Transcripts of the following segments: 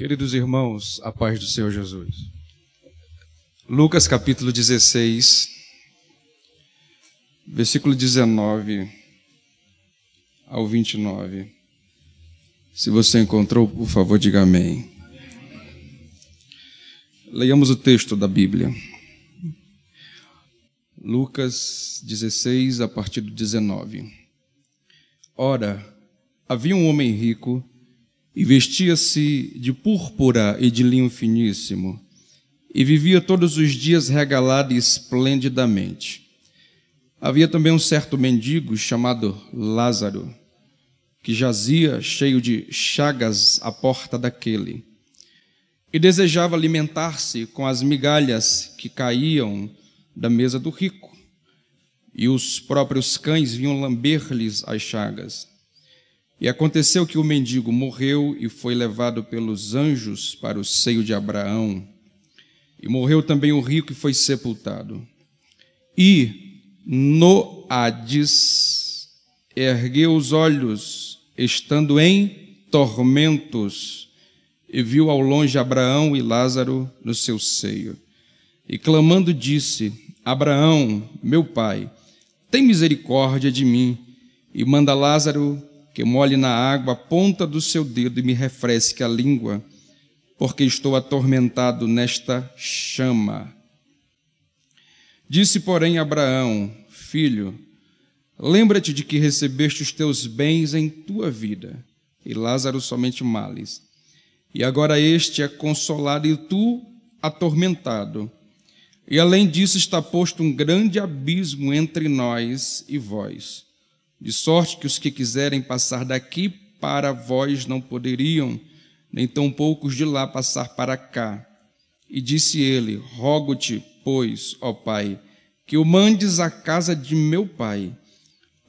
Queridos irmãos, a paz do Senhor Jesus. Lucas capítulo 16, versículo 19 ao 29. Se você encontrou, por favor, diga amém. Leiamos o texto da Bíblia. Lucas 16, a partir do 19. Ora, havia um homem rico e vestia-se de púrpura e de linho finíssimo, e vivia todos os dias regalado e esplendidamente. Havia também um certo mendigo chamado Lázaro, que jazia cheio de chagas à porta daquele, e desejava alimentar-se com as migalhas que caíam da mesa do rico, e os próprios cães vinham lamber-lhes as chagas. E aconteceu que o mendigo morreu e foi levado pelos anjos para o seio de Abraão. E morreu também o rico e foi sepultado. E no Hades ergueu os olhos, estando em tormentos, e viu ao longe Abraão e Lázaro no seu seio. E clamando disse: Abraão, meu pai, tem misericórdia de mim, e manda Lázaro que molhe na água a ponta do seu dedo e me refresque a língua, porque estou atormentado nesta chama. Disse, porém, Abraão: Filho, lembra-te de que recebeste os teus bens em tua vida, e Lázaro somente males. E agora este é consolado e tu atormentado. E além disso está posto um grande abismo entre nós e vós, de sorte que os que quiserem passar daqui para vós não poderiam, nem tampouco os de lá passar para cá. E disse ele: Rogo-te, pois, ó Pai, que o mandes à casa de meu pai,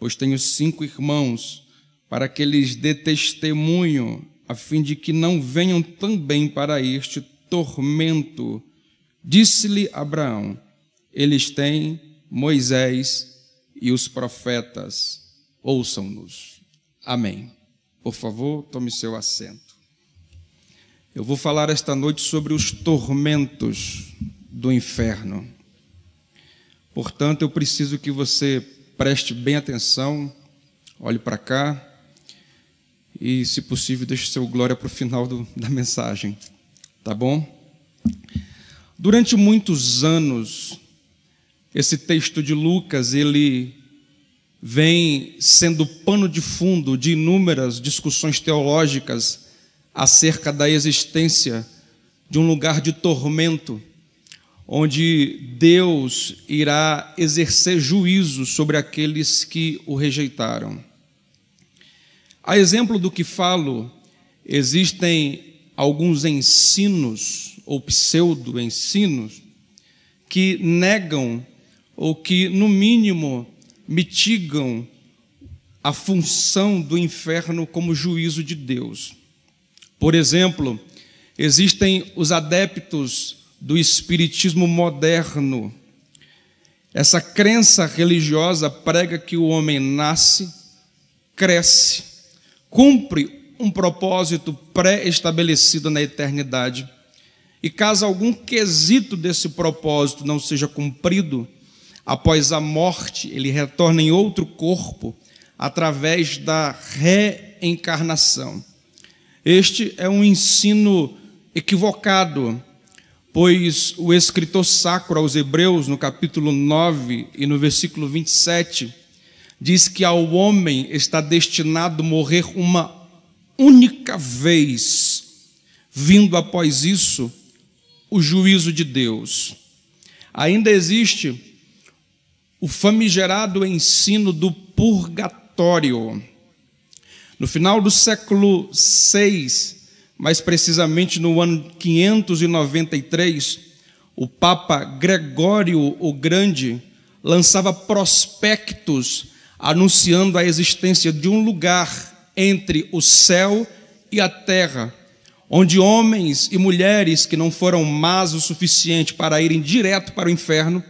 pois tenho 5 irmãos, para que lhes dê testemunho, a fim de que não venham também para este tormento. Disse-lhe Abraão: Eles têm Moisés e os profetas. Ouçam-nos. Amém. Por favor, tome seu assento. Eu vou falar esta noite sobre os tormentos do inferno. Portanto, eu preciso que você preste bem atenção, olhe para cá e, se possível, deixe seu glória para o final da mensagem. Tá bom? Durante muitos anos, esse texto de Lucas, ele vem sendo pano de fundo de inúmeras discussões teológicas acerca da existência de um lugar de tormento, onde Deus irá exercer juízo sobre aqueles que o rejeitaram. A exemplo do que falo, existem alguns ensinos ou pseudo-ensinos que negam ou que, no mínimo, mitigam a função do inferno como juízo de Deus. Por exemplo, existem os adeptos do espiritismo moderno. Essa crença religiosa prega que o homem nasce, cresce, cumpre um propósito pré-estabelecido na eternidade, e caso algum quesito desse propósito não seja cumprido, após a morte, ele retorna em outro corpo através da reencarnação. Este é um ensino equivocado, pois o escritor sacro aos Hebreus, no capítulo 9 e no versículo 27, diz que ao homem está destinado morrer uma única vez, vindo após isso o juízo de Deus. Ainda existe o famigerado ensino do purgatório. No final do século VI, mais precisamente no ano 593, o Papa Gregório o Grande lançava prospectos anunciando a existência de um lugar entre o céu e a terra, onde homens e mulheres que não foram más o suficiente para irem direto para o inferno,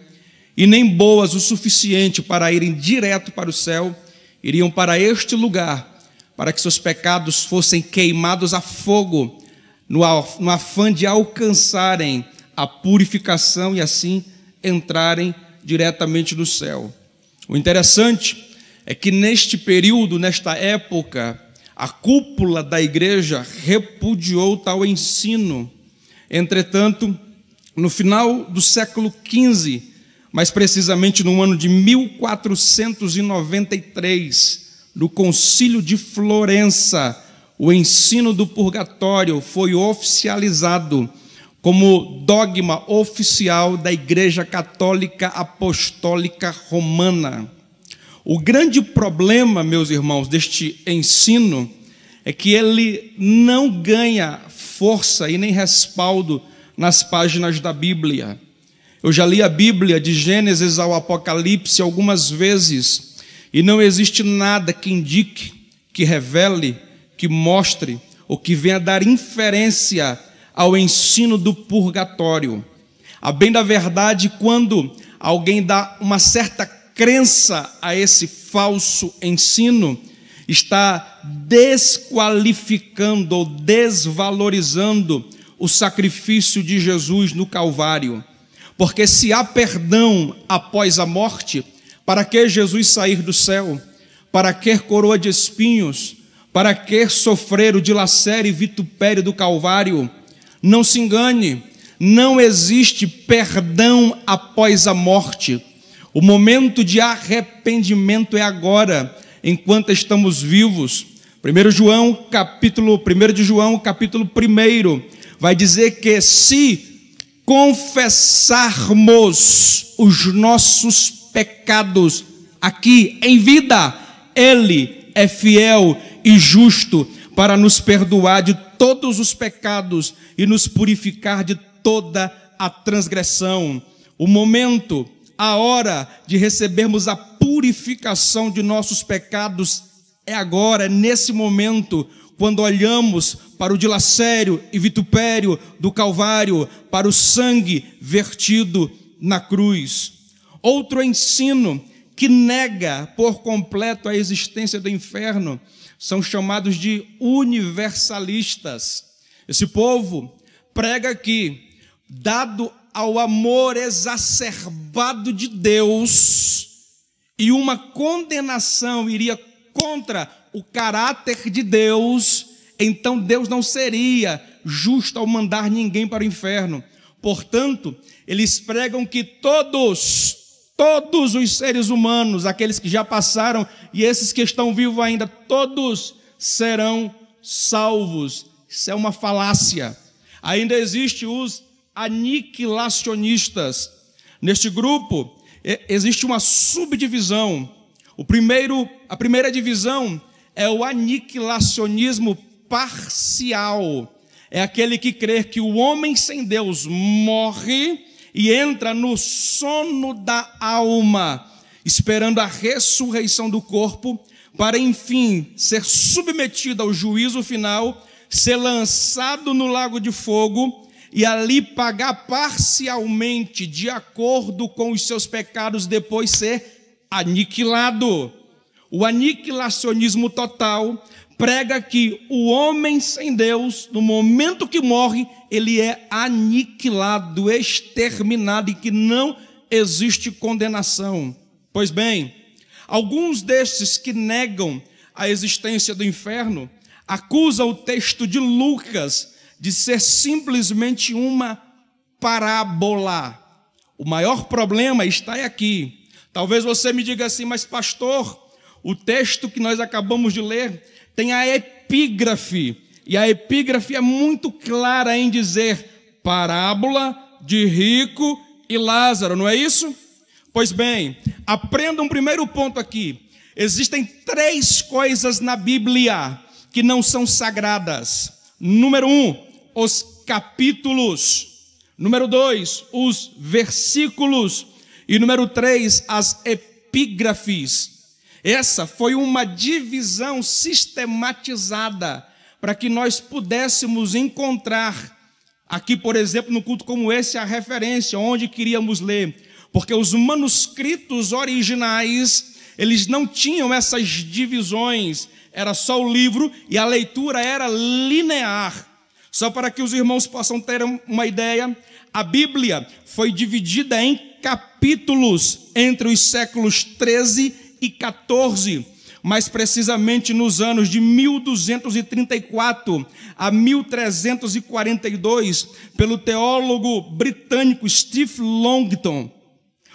e nem boas o suficiente para irem direto para o céu, iriam para este lugar, para que seus pecados fossem queimados a fogo no afã de alcançarem a purificação e assim entrarem diretamente no céu. O interessante é que neste período, nesta época, a cúpula da igreja repudiou tal ensino. Entretanto, no final do século XV, mais precisamente no ano de 1493, no Concílio de Florença, o ensino do purgatório foi oficializado como dogma oficial da Igreja Católica Apostólica Romana. O grande problema, meus irmãos, deste ensino é que ele não ganha força e nem respaldo nas páginas da Bíblia. Eu já li a Bíblia de Gênesis ao Apocalipse algumas vezes e não existe nada que indique, que revele, que mostre ou que venha dar inferência ao ensino do purgatório. A bem da verdade, quando alguém dá uma certa crença a esse falso ensino, está desqualificando ou desvalorizando o sacrifício de Jesus no Calvário. Porque se há perdão após a morte, para que Jesus sair do céu? Para que coroa de espinhos? Para que sofrer o dilacério e vitupério do Calvário? Não se engane, não existe perdão após a morte. O momento de arrependimento é agora, enquanto estamos vivos. 1 de João, capítulo 1, vai dizer que se confessarmos os nossos pecados aqui em vida, Ele é fiel e justo para nos perdoar de todos os pecados e nos purificar de toda a transgressão. O momento, a hora de recebermos a purificação de nossos pecados é agora, é nesse momento, quando olhamos para o dilacério e vitupério do Calvário, para o sangue vertido na cruz. Outro ensino que nega por completo a existência do inferno são chamados de universalistas. Esse povo prega que, dado ao amor exacerbado de Deus, e uma condenação iria contra o caráter de Deus, então Deus não seria justo ao mandar ninguém para o inferno. Portanto, eles pregam que todos os seres humanos, aqueles que já passaram e esses que estão vivos ainda, todos serão salvos. Isso é uma falácia. Ainda existe os aniquilacionistas. Neste grupo existe uma subdivisão. A primeira divisão é o aniquilacionismo parcial. É aquele que crê que o homem sem Deus morre e entra no sono da alma, esperando a ressurreição do corpo, para enfim ser submetido ao juízo final, ser lançado no lago de fogo e ali pagar parcialmente, de acordo com os seus pecados, depois ser aniquilado. O aniquilacionismo total prega que o homem sem Deus, no momento que morre, ele é aniquilado, exterminado, e que não existe condenação. Pois bem, alguns desses que negam a existência do inferno acusam o texto de Lucas de ser simplesmente uma parábola. O maior problema está aqui. Talvez você me diga assim: mas pastor, o texto que nós acabamos de ler tem a epígrafe, e a epígrafe é muito clara em dizer parábola de rico e Lázaro, não é isso? Pois bem, aprenda um primeiro ponto aqui. Existem 3 coisas na Bíblia que não são sagradas. Número 1, os capítulos. Número 2, os versículos. E número 3, as epígrafes. Essa foi uma divisão sistematizada para que nós pudéssemos encontrar aqui, por exemplo, no culto como esse, a referência onde queríamos ler. Porque os manuscritos originais, eles não tinham essas divisões, era só o livro e a leitura era linear. Só para que os irmãos possam ter uma ideia, a Bíblia foi dividida em capítulos entre os séculos 13 e 14, mais precisamente nos anos de 1234 a 1342, pelo teólogo britânico Steve Longton.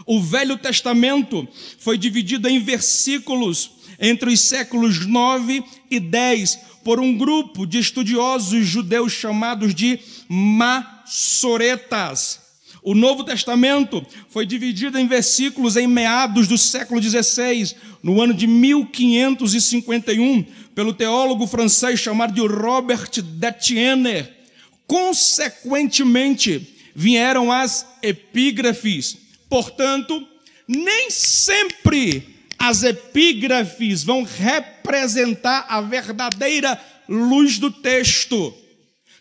O Velho Testamento foi dividido em versículos entre os séculos 9 e 10 por um grupo de estudiosos judeus chamados de Massoretas. O Novo Testamento foi dividido em versículos em meados do século XVI, no ano de 1551, pelo teólogo francês chamado de Robert Detienne. Consequentemente, vieram as epígrafes. Portanto, nem sempre as epígrafes vão representar a verdadeira luz do texto.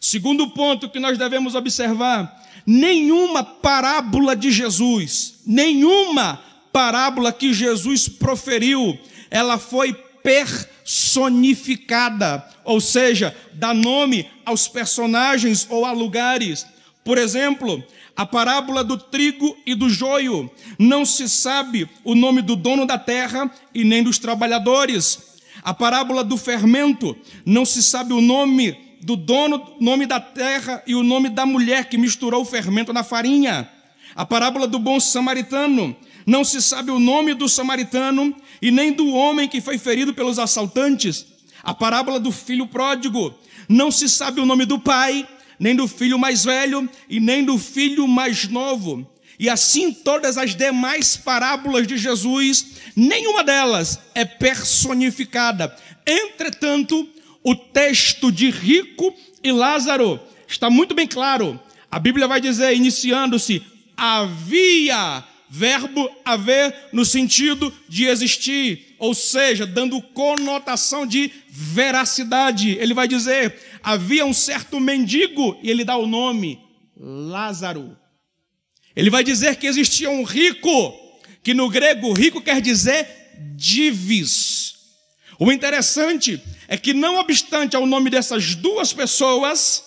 Segundo ponto que nós devemos observar: nenhuma parábola de Jesus, nenhuma parábola que Jesus proferiu, ela foi personificada, ou seja, dá nome aos personagens ou a lugares. Por exemplo, a parábola do trigo e do joio, não se sabe o nome do dono da terra e nem dos trabalhadores. A parábola do fermento, não se sabe o nome do dono, nome da terra e o nome da mulher que misturou o fermento na farinha. A parábola do bom samaritano, não se sabe o nome do samaritano e nem do homem que foi ferido pelos assaltantes. A parábola do filho pródigo, não se sabe o nome do pai, nem do filho mais velho e nem do filho mais novo. E assim todas as demais parábolas de Jesus, nenhuma delas é personificada. Entretanto, o texto de Rico e Lázaro está muito bem claro. A Bíblia vai dizer, iniciando-se, havia, verbo haver no sentido de existir, ou seja, dando conotação de veracidade. Ele vai dizer, havia um certo mendigo, e ele dá o nome, Lázaro. Ele vai dizer que existia um rico, que no grego rico quer dizer divis. O interessante é que, não obstante ao nome dessas duas pessoas,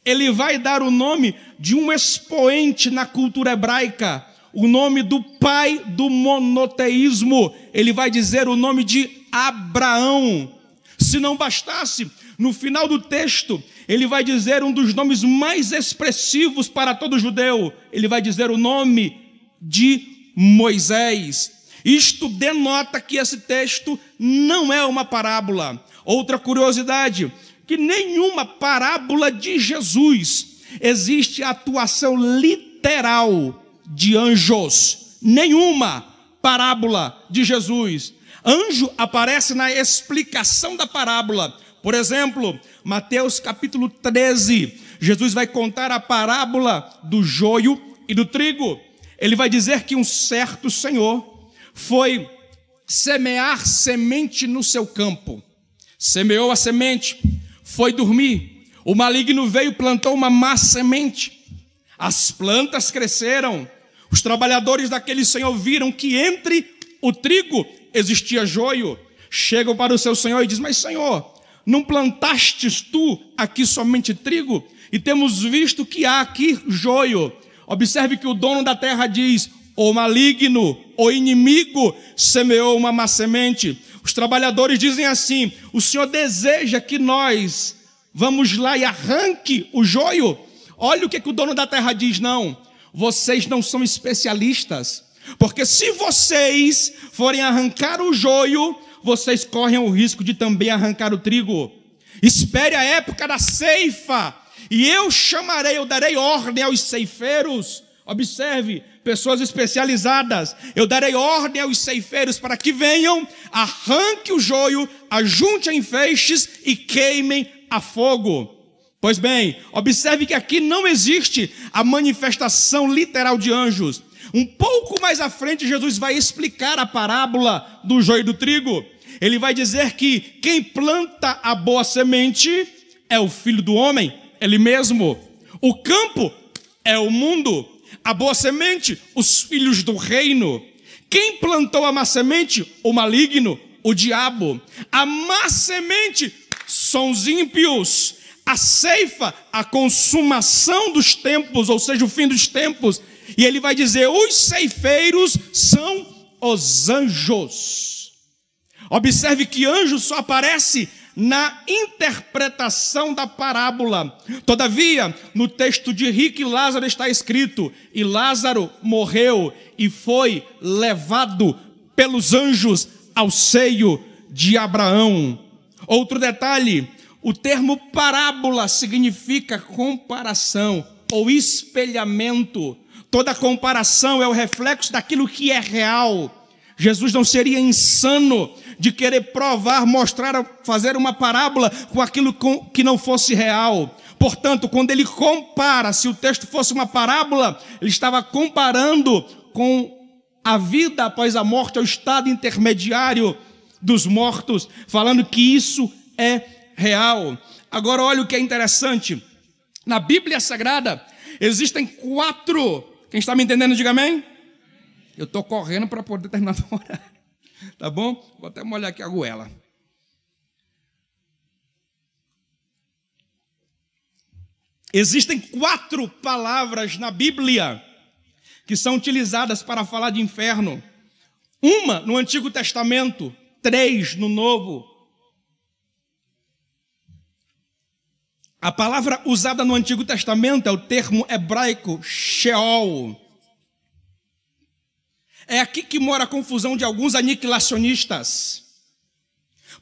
ele vai dar o nome de um expoente na cultura hebraica, o nome do pai do monoteísmo. Ele vai dizer o nome de Abraão. Se não bastasse, no final do texto, ele vai dizer um dos nomes mais expressivos para todo judeu. Ele vai dizer o nome de Moisés. Isto denota que esse texto não é uma parábola. Outra curiosidade, que nenhuma parábola de Jesus existe a atuação literal de anjos. Nenhuma parábola de Jesus. Anjo aparece na explicação da parábola. Por exemplo, Mateus capítulo 13, Jesus vai contar a parábola do joio e do trigo. Ele vai dizer que um certo senhor foi semear semente no seu campo. Semeou a semente, foi dormir. O maligno veio e plantou uma má semente. As plantas cresceram. Os trabalhadores daquele senhor viram que entre o trigo existia joio. Chegam para o seu senhor e dizem, mas senhor, não plantastes tu aqui somente trigo? E temos visto que há aqui joio. Observe que o dono da terra diz, o maligno, o inimigo semeou uma má semente. Os trabalhadores dizem assim, o senhor deseja que nós vamos lá e arranque o joio? Olha o que o dono da terra diz, não, vocês não são especialistas, porque se vocês forem arrancar o joio, vocês correm o risco de também arrancar o trigo. Espere a época da ceifa, e eu darei ordem aos ceifeiros. Observe, pessoas especializadas, eu darei ordem aos ceifeiros para que venham, arranque o joio, ajunte em feixes e queimem a fogo. Pois bem, observe que aqui não existe a manifestação literal de anjos. Um pouco mais à frente, Jesus vai explicar a parábola do joio e do trigo. Ele vai dizer que quem planta a boa semente é o Filho do Homem, ele mesmo. O campo é o mundo. A boa semente, os filhos do reino. Quem plantou a má semente? O maligno, o diabo. A má semente são os ímpios. a ceifa, a consumação dos tempos, ou seja, o fim dos tempos. E ele vai dizer: os ceifeiros são os anjos. Observe que anjo só aparece na interpretação da parábola. Todavia, no texto de Rico e Lázaro está escrito: e Lázaro morreu e foi levado pelos anjos ao seio de Abraão. Outro detalhe: o termo parábola significa comparação ou espelhamento. Toda comparação é o reflexo daquilo que é real. Jesus não seria insano de querer provar, mostrar, fazer uma parábola com aquilo que não fosse real. Portanto, quando ele compara, se o texto fosse uma parábola, ele estava comparando com a vida após a morte, ao estado intermediário dos mortos, falando que isso é real. Agora, olha o que é interessante. Na Bíblia Sagrada, existem 4... Quem está me entendendo, diga amém. Eu estou correndo para poder terminar o horário. Tá bom? Vou até molhar aqui a goela. Existem 4 palavras na Bíblia que são utilizadas para falar de inferno. Uma no Antigo Testamento, 3 no Novo. A palavra usada no Antigo Testamento é o termo hebraico Sheol. É aqui que mora a confusão de alguns aniquilacionistas.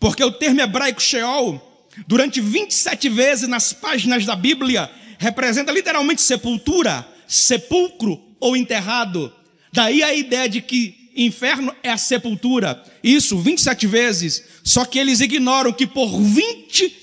Porque o termo hebraico Sheol, durante 27 vezes nas páginas da Bíblia, representa literalmente sepultura, sepulcro ou enterrado. Daí a ideia de que inferno é a sepultura. Isso, 27 vezes. Só que eles ignoram que por 28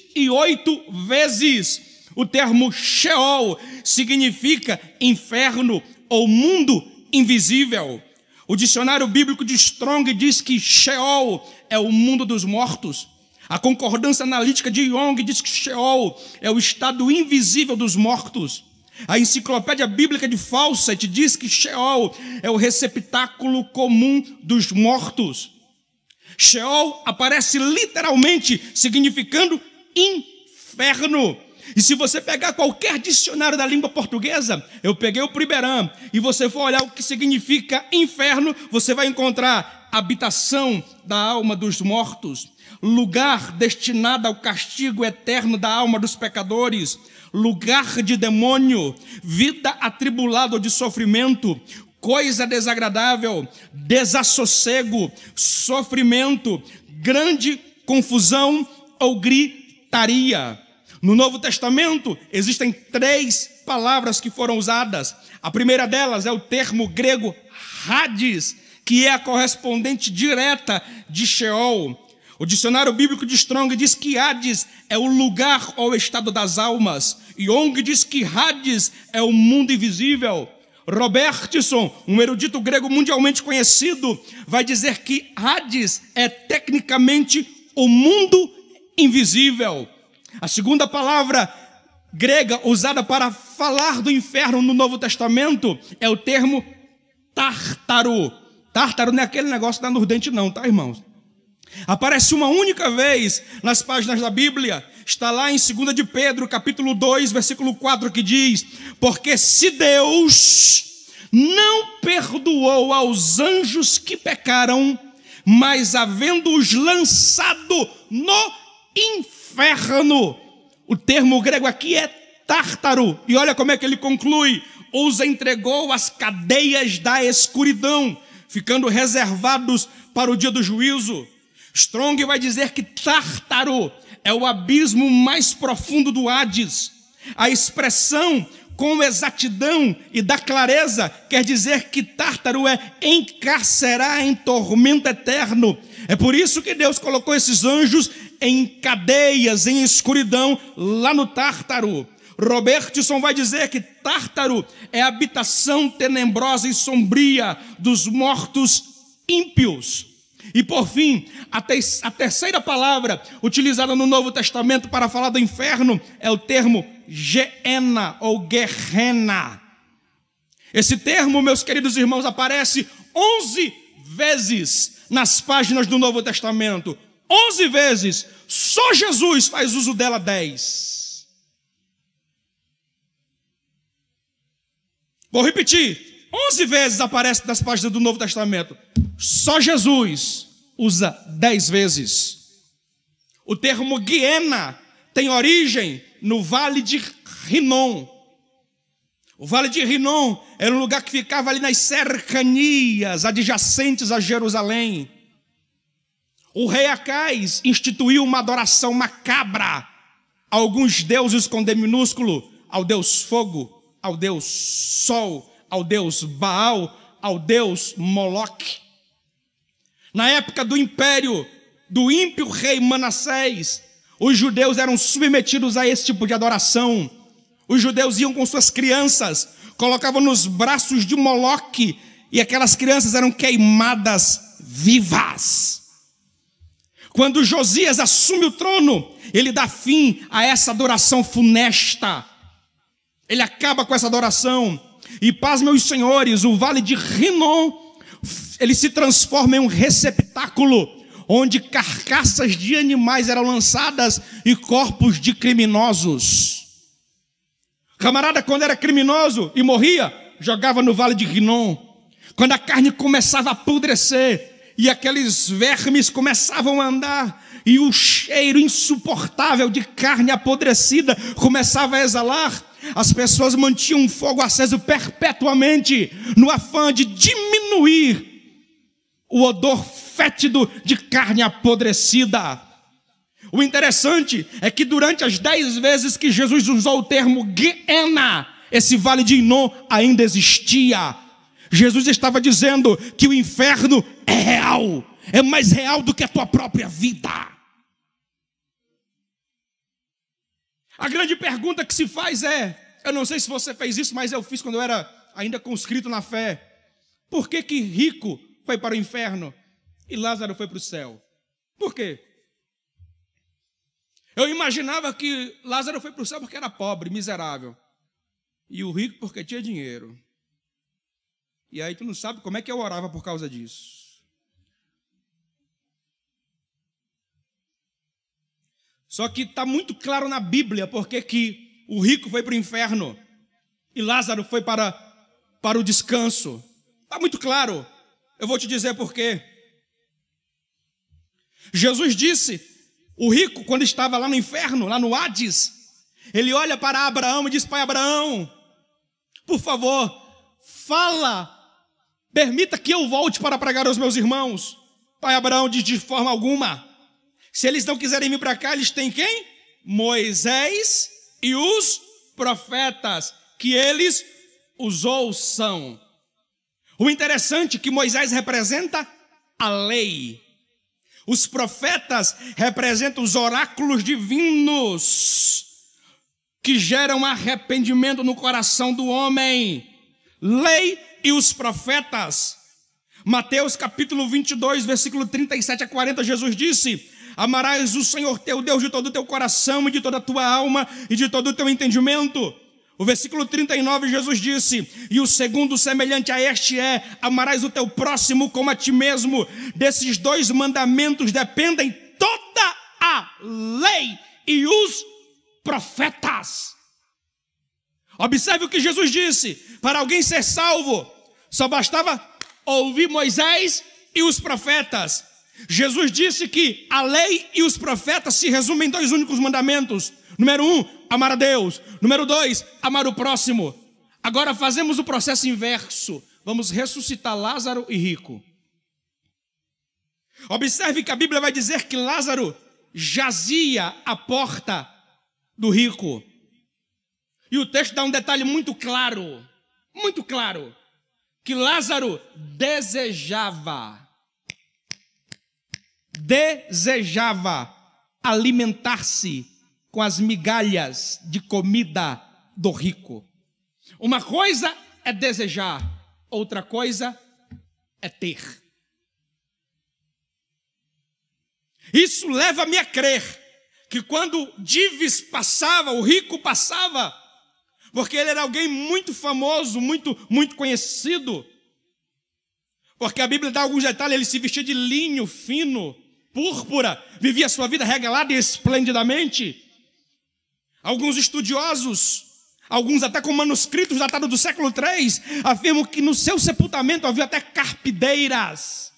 vezes o termo Sheol significa inferno ou mundo invisível. O dicionário bíblico de Strong diz que Sheol é o mundo dos mortos. A concordância analítica de Young diz que Sheol é o estado invisível dos mortos. A enciclopédia bíblica de Fawcett diz que Sheol é o receptáculo comum dos mortos. Sheol aparece literalmente significando inferno. E se você pegar qualquer dicionário da língua portuguesa, eu peguei o Primeirão, e você for olhar o que significa inferno, você vai encontrar habitação da alma dos mortos, lugar destinado ao castigo eterno da alma dos pecadores, lugar de demônio, vida atribulada ou de sofrimento, coisa desagradável, desassossego, sofrimento, grande confusão ou gritaria. No Novo Testamento, existem 3 palavras que foram usadas. A primeira delas é o termo grego Hades, que é a correspondente direta de Sheol. O dicionário bíblico de Strong diz que Hades é o lugar ou estado das almas. Young diz que Hades é o mundo invisível. Robertson, um erudito grego mundialmente conhecido, vai dizer que Hades é tecnicamente o mundo invisível. A segunda palavra grega usada para falar do inferno no Novo Testamento é o termo Tártaro. Tártaro não é aquele negócio da Nordente não, tá, irmãos? Aparece uma única vez nas páginas da Bíblia. Está lá em 2 de Pedro, capítulo 2, versículo 4, que diz: porque se Deus não perdoou aos anjos que pecaram, mas havendo-os lançado no inferno. O termo grego aqui é Tártaro. E olha como é que ele conclui: os entregou às cadeias da escuridão, ficando reservados para o dia do juízo. Strong vai dizer que Tártaro é o abismo mais profundo do Hades. A expressão com exatidão e da clareza quer dizer que Tártaro é encarcerar em tormento eterno. É por isso que Deus colocou esses anjos em cadeias, em escuridão, lá no Tártaro. Robertson vai dizer que Tártaro é a habitação tenebrosa e sombria dos mortos ímpios. E por fim, a terceira palavra utilizada no Novo Testamento para falar do inferno é o termo Geena ou Gehenna. Esse termo, meus queridos irmãos, aparece 11 vezes nas páginas do Novo Testamento. 11 vezes. Só Jesus faz uso dela 10. Vou repetir, 11 vezes aparece nas páginas do Novo Testamento. Só Jesus usa 10 vezes. O termo Guiena tem origem no Vale de Rinom. O Vale de Rinom era um lugar que ficava ali nas cercanias adjacentes a Jerusalém. O rei Acais instituiu uma adoração macabra a alguns deuses com D minúsculo, ao deus fogo, ao deus sol, ao deus Baal, ao deus Moloque. Na época do império do ímpio rei Manassés, os judeus eram submetidos a esse tipo de adoração. Os judeus iam com suas crianças, colocavam nos braços de Moloque, e aquelas crianças eram queimadas vivas. Quando Josias assume o trono, ele dá fim a essa adoração funesta. Ele acaba com essa adoração. E pasmem os senhores, o Vale de Rinom, ele se transforma em um receptáculo, onde carcaças de animais eram lançadas e corpos de criminosos. Camarada, quando era criminoso e morria, jogava no Vale de Rinom. Quando a carne começava a apodrecer e aqueles vermes começavam a andar e o cheiro insuportável de carne apodrecida começava a exalar, as pessoas mantinham um fogo aceso perpetuamente no afã de diminuir o odor fétido de carne apodrecida. O interessante é que durante as 10 vezes que Jesus usou o termo Guiena, esse vale de Rinom ainda existia. Jesus estava dizendo que o inferno é real, é mais real do que a tua própria vida. A grande pergunta que se faz é, eu não sei se você fez isso, mas eu fiz quando eu era ainda conscrito na fé. Por que que rico foi para o inferno e Lázaro foi para o céu? Por quê? Eu imaginava que Lázaro foi para o céu porque era pobre, miserável. E o rico porque tinha dinheiro. E aí tu não sabe como é que eu orava por causa disso. Só que está muito claro na Bíblia porque que o rico foi para o inferno e Lázaro foi para o descanso. Está muito claro. Eu vou te dizer por quê. Jesus disse, o rico, quando estava lá no inferno, lá no Hades, ele olha para Abraão e diz, pai Abraão, por favor, fala, permita que eu volte para pregar aos meus irmãos. Pai Abraão diz, de forma alguma. Se eles não quiserem vir para cá, eles têm quem? Moisés e os profetas, que eles os ouçam. O interessante é que Moisés representa a lei. Os profetas representam os oráculos divinos que geram arrependimento no coração do homem. Lei e os profetas. Mateus capítulo 22, versículo 37 a 40, Jesus disse, amarás o Senhor teu Deus de todo o teu coração e de toda a tua alma e de todo o teu entendimento. O versículo 39, Jesus disse, e o segundo semelhante a este é, amarás o teu próximo como a ti mesmo. Desses 2 mandamentos dependem toda a lei e os profetas. Observe o que Jesus disse, para alguém ser salvo, só bastava ouvir Moisés e os profetas. Jesus disse que a lei e os profetas se resumem em 2 únicos mandamentos. Número 1, amar a Deus. Número 2, amar o próximo. Agora fazemos o processo inverso. Vamos ressuscitar Lázaro e rico. Observe que a Bíblia vai dizer que Lázaro jazia à porta do rico. E o texto dá um detalhe muito claro, que Lázaro desejava alimentar-se com as migalhas de comida do rico. Uma coisa é desejar, outra coisa é ter. Isso leva-me a crer que quando Dives passava, o rico passava, porque ele era alguém muito famoso, muito conhecido, porque a Bíblia dá alguns detalhes, ele se vestia de linho fino, púrpura, vivia a sua vida regalada e esplendidamente. Alguns estudiosos alguns até com manuscritos datados do século III, afirmam que no seu sepultamento havia até carpideiras.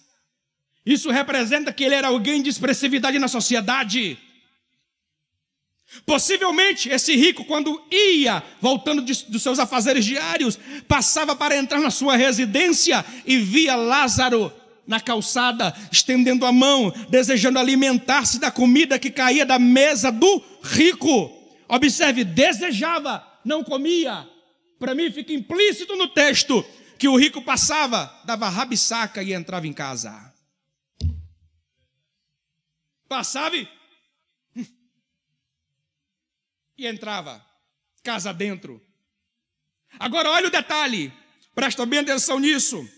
Isso representa que ele era alguém de expressividade na sociedade. Possivelmente, esse rico, quando ia, voltando dos seus afazeres diários, passava para entrar na sua residência e via Lázaro na calçada, estendendo a mão, desejando alimentar-se da comida que caía da mesa do rico. Observe, desejava, não comia. Para mim fica implícito no texto que o rico passava, dava rabisaca e entrava em casa. Passava e entrava, casa dentro. Agora olha o detalhe, presta bem atenção nisso.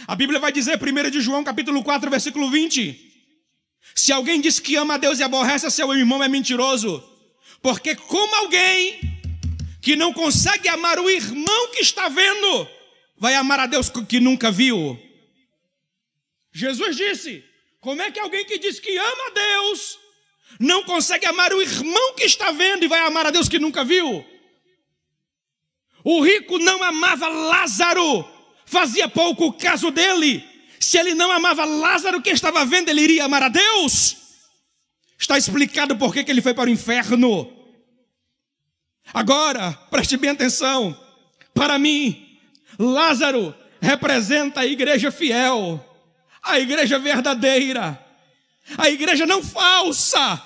A Bíblia vai dizer, 1 de João, capítulo 4, versículo 20. Se alguém diz que ama a Deus e aborrece a seu irmão, é mentiroso. Porque como alguém que não consegue amar o irmão que está vendo, vai amar a Deus que nunca viu? Jesus disse, como é que alguém que diz que ama a Deus não consegue amar o irmão que está vendo e vai amar a Deus que nunca viu? O rico não amava Lázaro, fazia pouco caso dele. Se ele não amava Lázaro que estava vendo, ele iria amar a Deus? Está explicado por que ele foi para o inferno. Agora, preste bem atenção. Para mim, Lázaro representa a igreja fiel, a igreja verdadeira, a igreja não falsa,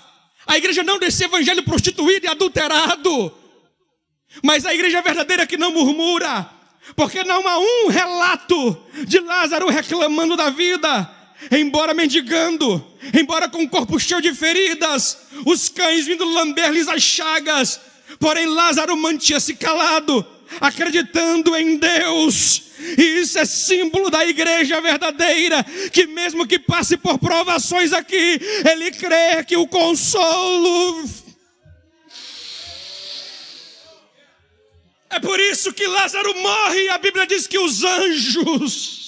a igreja não desse evangelho prostituído e adulterado, mas a igreja verdadeira que não murmura, porque não há um relato de Lázaro reclamando da vida, embora mendigando, embora com o corpo cheio de feridas, os cães vindo lamber-lhes as chagas, porém Lázaro mantinha-se calado, acreditando em Deus. E isso é símbolo da igreja verdadeira, que mesmo que passe por provações aqui, ele crê que o consolo... É por isso que Lázaro morre, e a Bíblia diz que os anjos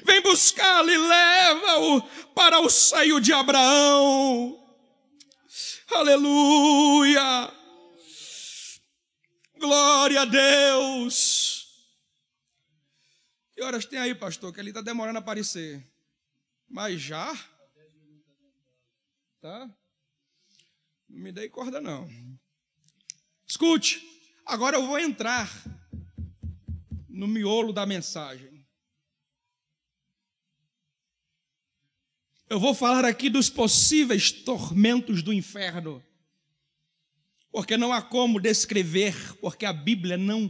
vêm buscá-lo e levam-o para o seio de Abraão. Aleluia! Glória a Deus! Que horas tem aí, pastor? Que ele está demorando a aparecer. Mas já? Tá? Não me dei corda, não. Escute, agora eu vou entrar no miolo da mensagem. Eu vou falar aqui dos possíveis tormentos do inferno, porque não há como descrever, porque a Bíblia não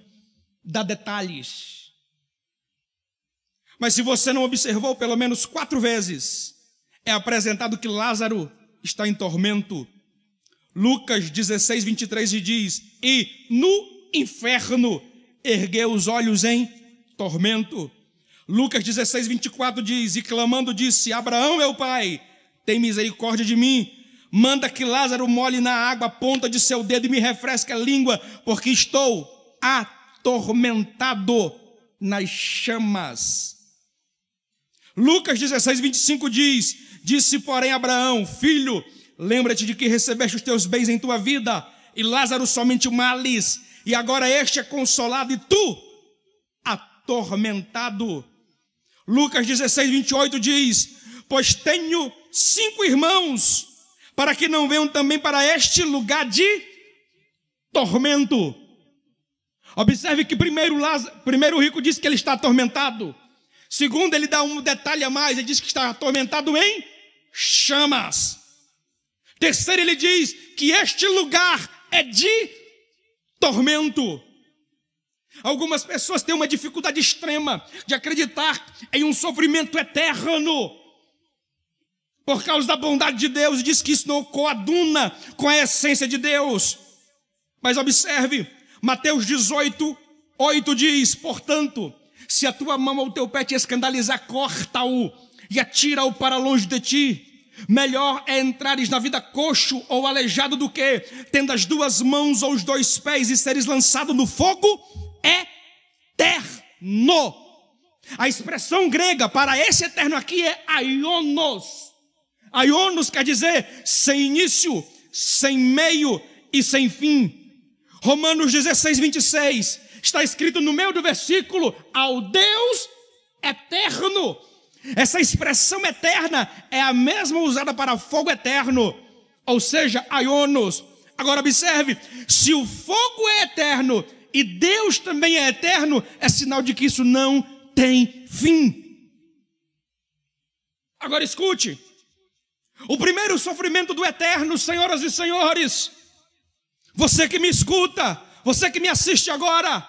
dá detalhes. Mas se você não observou, pelo menos 4 vezes é apresentado que Lázaro está em tormento. Lucas 16, 23 diz, e no inferno ergueu os olhos em tormento. Lucas 16, 24 diz, e clamando disse, Abraão meu pai, tem misericórdia de mim, manda que Lázaro molhe na água a ponta de seu dedo e me refresque a língua, porque estou atormentado nas chamas. Lucas 16, 25 diz, disse porém Abraão, filho, lembra-te de que recebeste os teus bens em tua vida, e Lázaro somente males, e agora este é consolado, e tu atormentado. Lucas 16, 28 diz, pois tenho 5 irmãos, para que não venham também para este lugar de tormento. Observe que primeiro o rico diz que ele está atormentado. Segundo, ele dá um detalhe a mais, ele diz que está atormentado em chamas. Terceiro, ele diz que este lugar é de tormento. Algumas pessoas têm uma dificuldade extrema de acreditar em um sofrimento eterno por causa da bondade de Deus, e diz que isso não coaduna com a essência de Deus. Mas observe, Mateus 18, 8 diz, portanto, se a tua mão ou o teu pé te escandalizar, corta-o e atira-o para longe de ti. Melhor é entrares na vida coxo ou aleijado do que, tendo as 2 mãos ou os 2 pés e seres lançado no fogo eterno. A expressão grega para esse eterno aqui é aionos. Aionos quer dizer sem início, sem meio e sem fim. Romanos 16, 26, está escrito no meio do versículo: ao Deus eterno. Essa expressão eterna é a mesma usada para fogo eterno, ou seja, aionos. Agora observe, se o fogo é eterno e Deus também é eterno, é sinal de que isso não tem fim. Agora escute, o primeiro sofrimento do eterno, senhoras e senhores, você que me escuta, você que me assiste agora,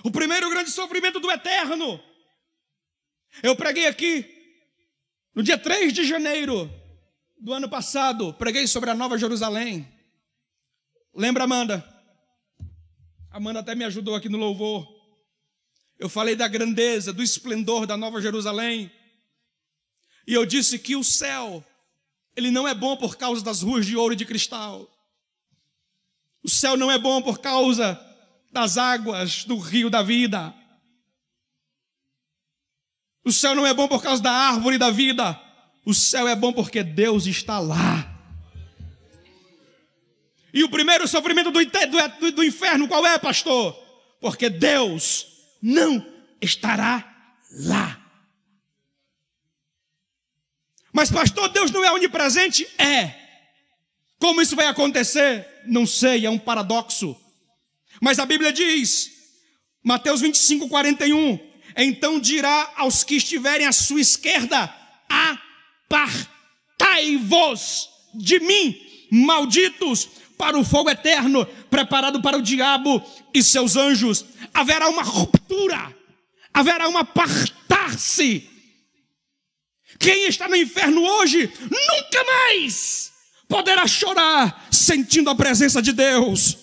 o primeiro grande sofrimento do eterno, eu preguei aqui no dia 3 de janeiro do ano passado, preguei sobre a Nova Jerusalém. Lembra, Amanda? Amanda até me ajudou aqui no louvor. Eu falei da grandeza, do esplendor da Nova Jerusalém. E eu disse que o céu, ele não é bom por causa das ruas de ouro e de cristal. O céu não é bom por causa das águas do rio da vida. O céu não é bom por causa da árvore da vida. O céu é bom porque Deus está lá. E o primeiro sofrimento do inferno qual é, pastor? Porque Deus não estará lá. Mas pastor, Deus não é onipresente? É. Como isso vai acontecer? Não sei, é um paradoxo. Mas a Bíblia diz, Mateus 25, 41, então dirá aos que estiverem à sua esquerda: apartai-vos de mim, malditos, para o fogo eterno, preparado para o diabo e seus anjos. Haverá uma ruptura, haverá um apartar-se. Quem está no inferno hoje, nunca mais poderá chorar sentindo a presença de Deus.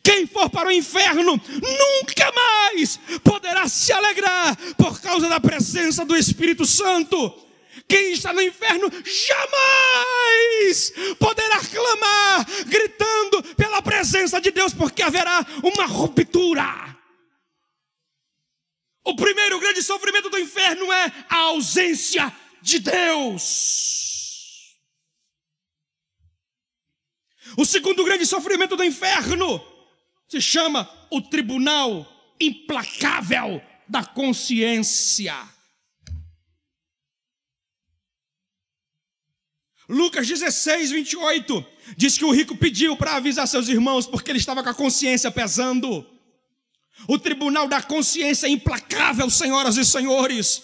Quem for para o inferno, nunca mais poderá se alegrar por causa da presença do Espírito Santo. Quem está no inferno jamais poderá clamar, gritando pela presença de Deus, porque haverá uma ruptura. O primeiro grande sofrimento do inferno é a ausência de Deus. O segundo grande sofrimento do inferno se chama o tribunal implacável da consciência. Lucas 16, 28, diz que o rico pediu para avisar seus irmãos, porque ele estava com a consciência pesando. O tribunal da consciência é implacável, senhoras e senhores.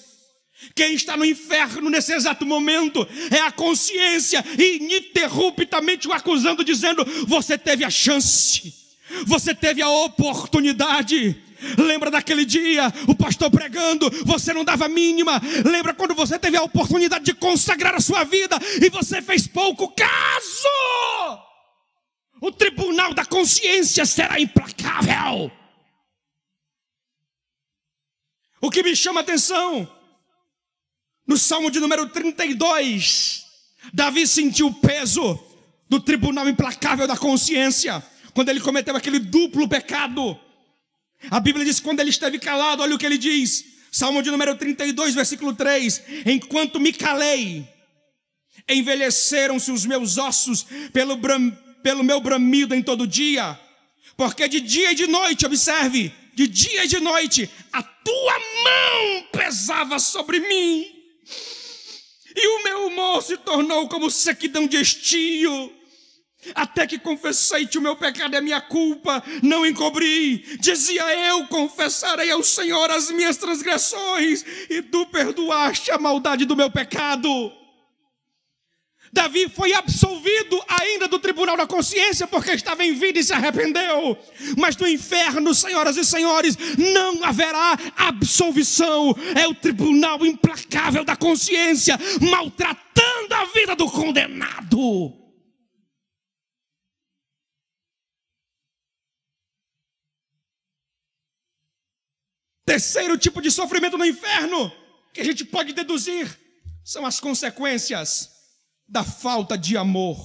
Quem está no inferno nesse exato momento é a consciência, ininterruptamente o acusando, dizendo: você teve a chance, você teve a oportunidade. Lembra daquele dia, o pastor pregando, você não dava a mínima. Lembra quando você teve a oportunidade de consagrar a sua vida e você fez pouco caso? O tribunal da consciência será implacável. O que me chama a atenção, no Salmo de número 32, Davi sentiu o peso do tribunal implacável da consciência, quando ele cometeu aquele duplo pecado. A Bíblia diz que quando ele esteve calado, olha o que ele diz, Salmo de número 32, versículo 3, enquanto me calei, envelheceram-se os meus ossos pelo meu bramido em todo dia, porque de dia e de noite, observe, de dia e de noite, a tua mão pesava sobre mim, e o meu humor se tornou como sequidão de estio, até que confessei-te o meu pecado e a minha culpa, não encobri. Dizia eu: confessarei ao Senhor as minhas transgressões, e tu perdoaste a maldade do meu pecado. Davi foi absolvido ainda do tribunal da consciência, porque estava em vida e se arrependeu. Mas no inferno, senhoras e senhores, não haverá absolvição. É o tribunal implacável da consciência, maltratando a vida do condenado. Terceiro tipo de sofrimento no inferno, que a gente pode deduzir, são as consequências da falta de amor.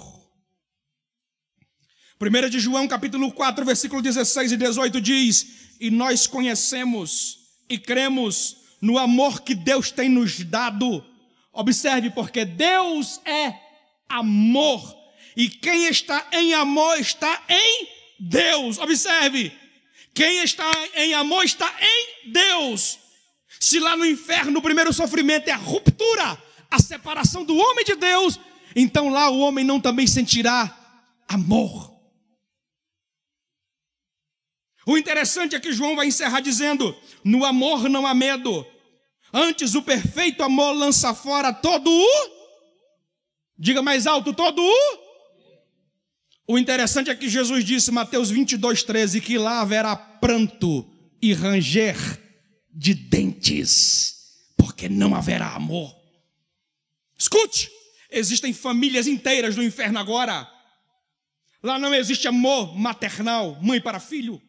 1 de João capítulo 4, versículo 16 e 18 diz: e nós conhecemos e cremos no amor que Deus tem nos dado. Observe, porque Deus é amor, e quem está em amor está em Deus. Observe, quem está em amor está em Deus. Se lá no inferno o primeiro sofrimento é a ruptura, a separação do homem de Deus, então lá o homem não também sentirá amor. O interessante é que João vai encerrar dizendo: no amor não há medo, antes o perfeito amor lança fora todo diga mais alto, todo o interessante é que Jesus disse, Mateus 22:13, que lá haverá pranto e ranger de dentes, porque não haverá amor. Escute, existem famílias inteiras no inferno agora. Lá não existe amor maternal, mãe para filho.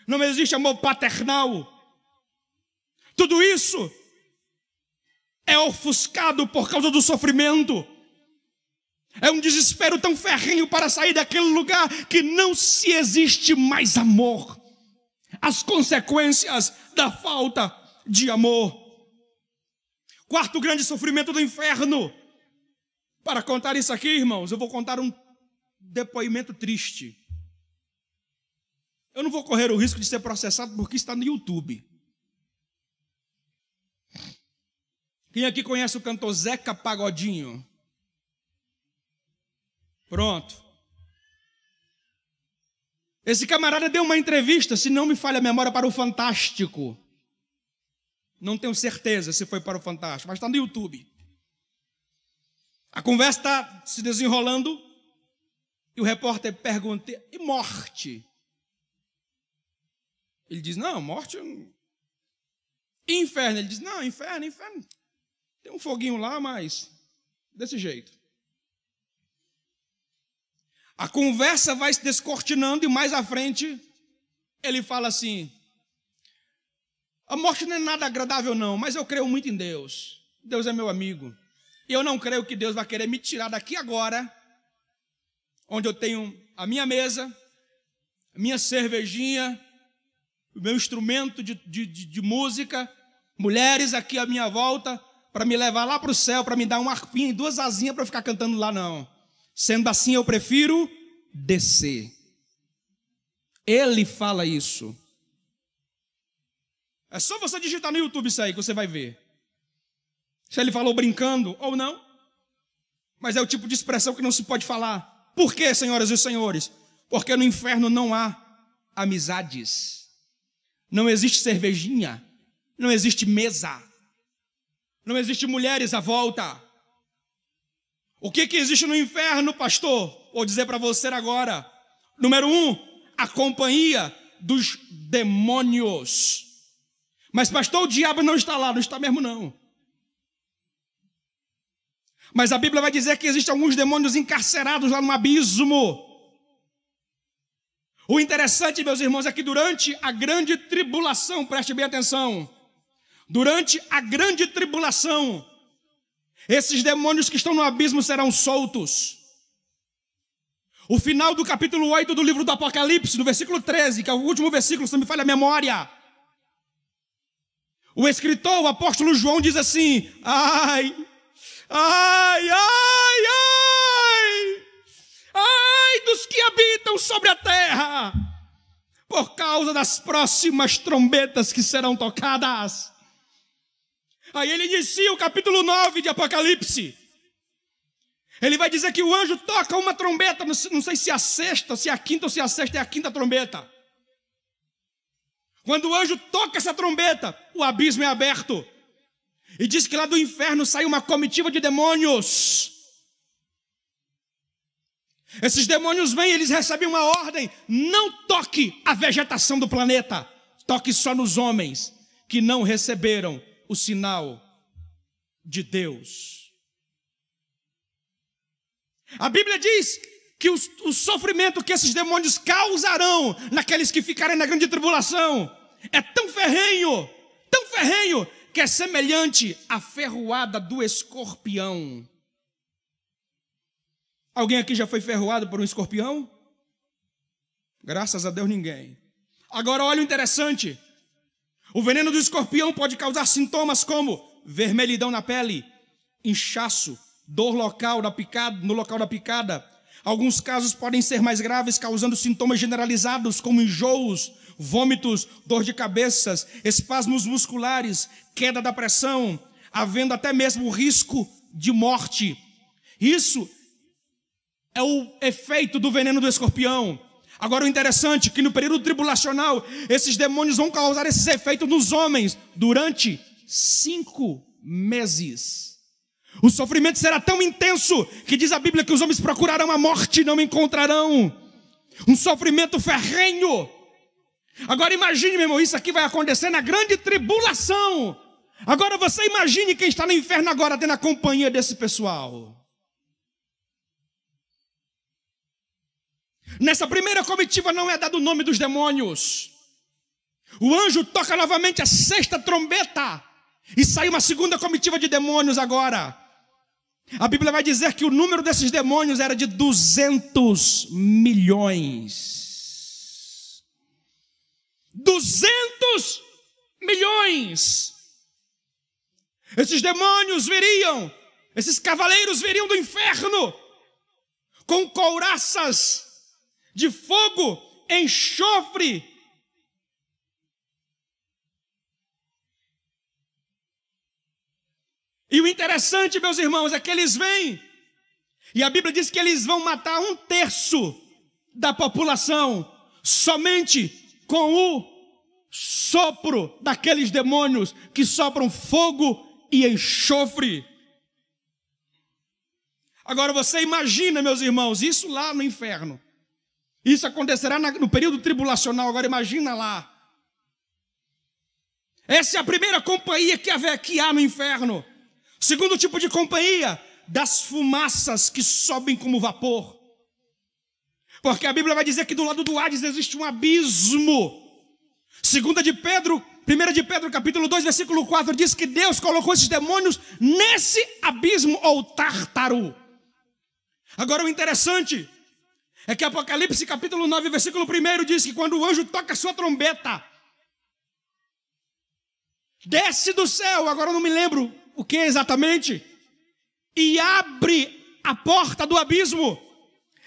Não existe amor paternal. Tudo isso é ofuscado por causa do sofrimento. É um desespero tão ferrenho para sair daquele lugar que não se existe mais amor. As consequências da falta de amor. Quarto grande sofrimento do inferno. Para contar isso aqui, irmãos, eu vou contar um depoimento triste. Eu não vou correr o risco de ser processado porque está no YouTube. Quem aqui conhece o cantor Zeca Pagodinho? Pronto. Esse camarada deu uma entrevista, se não me falha a memória, para o Fantástico. Não tenho certeza se foi para o Fantástico, mas está no YouTube. A conversa está se desenrolando e o repórter pergunta: e morte? Ele diz: não, morte... E inferno? Ele diz: não, inferno. Tem um foguinho lá, mas desse jeito. A conversa vai se descortinando e mais à frente ele fala assim: a morte não é nada agradável não, mas eu creio muito em Deus. Deus é meu amigo. E eu não creio que Deus vai querer me tirar daqui agora, onde eu tenho a minha mesa, a minha cervejinha, o meu instrumento de música, mulheres aqui à minha volta, para me levar lá para o céu, para me dar uma harpinha e 2 asinhas para eu ficar cantando lá, não. Sendo assim, eu prefiro descer. Ele fala isso. É só você digitar no YouTube isso aí que você vai ver. Se ele falou brincando ou não. Mas é o tipo de expressão que não se pode falar. Por quê, senhoras e senhores? Porque no inferno não há amizades. Não existe cervejinha. Não existe mesa. Não existe mulheres à volta. O que existe no inferno, pastor? Vou dizer para você agora. Número 1, a companhia dos demônios. Mas pastor, o diabo não está lá, não está mesmo não. Mas a Bíblia vai dizer que existem alguns demônios encarcerados lá no abismo. O interessante, meus irmãos, é que durante a grande tribulação, preste bem atenção, durante a grande tribulação, esses demônios que estão no abismo serão soltos. O final do capítulo 8 do livro do Apocalipse, no versículo 13, que é o último versículo, se não me falha a memória. O escritor, o apóstolo João, diz assim: ai dos que habitam sobre a terra, por causa das próximas trombetas que serão tocadas. Aí ele inicia o capítulo 9 de Apocalipse. Ele vai dizer que o anjo toca uma trombeta, não sei se é a sexta, se é a quinta ou se é a sexta, é a quinta trombeta. Quando o anjo toca essa trombeta, o abismo é aberto. E diz que lá do inferno sai uma comitiva de demônios. Esses demônios vêm e eles recebem uma ordem: não toque a vegetação do planeta, toque só nos homens que não receberam o sinal de Deus. A Bíblia diz que o sofrimento que esses demônios causarão naqueles que ficarem na grande tribulação é tão ferrenho, que é semelhante à ferroada do escorpião. Alguém aqui já foi ferroado por um escorpião? Graças a Deus, ninguém. Agora olha o interessante. O veneno do escorpião pode causar sintomas como vermelhidão na pele, inchaço, dor no local da picada, Alguns casos podem ser mais graves, causando sintomas generalizados como enjoos, vômitos, dor de cabeça, espasmos musculares, queda da pressão, havendo até mesmo risco de morte. Isso é o efeito do veneno do escorpião. Agora o interessante é que no período tribulacional, esses demônios vão causar esses efeitos nos homens durante 5 meses. O sofrimento será tão intenso que diz a Bíblia que os homens procurarão a morte e não encontrarão. Um sofrimento ferrenho. Agora imagine, meu irmão, isso aqui vai acontecer na grande tribulação. Agora você imagine quem está no inferno agora tendo a companhia desse pessoal. Nessa primeira comitiva não é dado o nome dos demônios. O anjo toca novamente a 6ª trombeta e sai uma segunda comitiva de demônios agora. A Bíblia vai dizer que o número desses demônios era de 200 milhões. 200 milhões. Esses demônios viriam, esses cavaleiros viriam do inferno com couraças de fogo, enxofre. E o interessante, meus irmãos, é que eles vêm, e a Bíblia diz que eles vão matar 1/3 da população, somente com o sopro daqueles demônios que sopram fogo e enxofre. Agora você imagina, meus irmãos, isso lá no inferno. Isso acontecerá no período tribulacional, agora imagina lá. Essa é a primeira companhia que há no inferno. Segundo tipo de companhia, das fumaças que sobem como vapor. Porque a Bíblia vai dizer que do lado do Hades existe um abismo. 1 de Pedro capítulo 2, versículo 4, diz que Deus colocou esses demônios nesse abismo ou tártaro. Agora o interessante é que Apocalipse capítulo 9, versículo 1 diz que quando o anjo toca a sua trombeta, desce do céu, agora eu não me lembro o que exatamente, e abre a porta do abismo.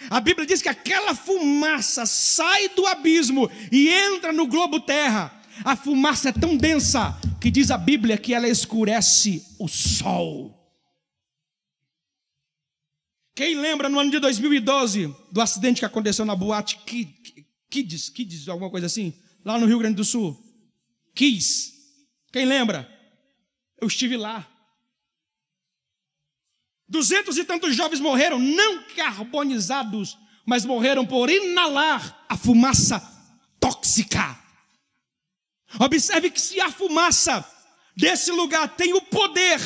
A Bíblia diz que aquela fumaça sai do abismo e entra no globo terra. A fumaça é tão densa que diz a Bíblia que ela escurece o sol. Quem lembra no ano de 2012 do acidente que aconteceu na boate Kids, alguma coisa assim, lá no Rio Grande do Sul? Kiss. Quem lembra? Eu estive lá. 200 e tantos jovens morreram, não carbonizados, mas morreram por inalar a fumaça tóxica. Observe que se a fumaça desse lugar tem o poder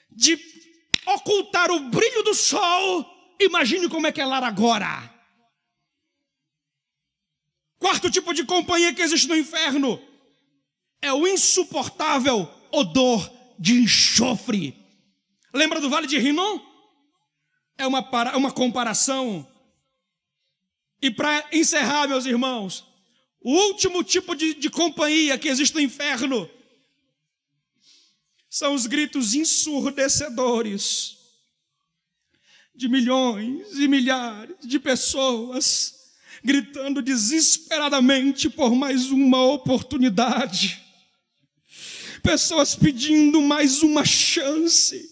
de ocultar o brilho do sol, imagine como é que é lá agora. Quarto tipo de companhia que existe no inferno é o insuportável odor de enxofre. Lembra do Vale de Rinom? É uma comparação. E para encerrar, meus irmãos, o último tipo de companhia que existe no inferno são os gritos ensurdecedores de milhões e milhares de pessoas gritando desesperadamente por mais uma oportunidade. Pessoas pedindo mais uma chance.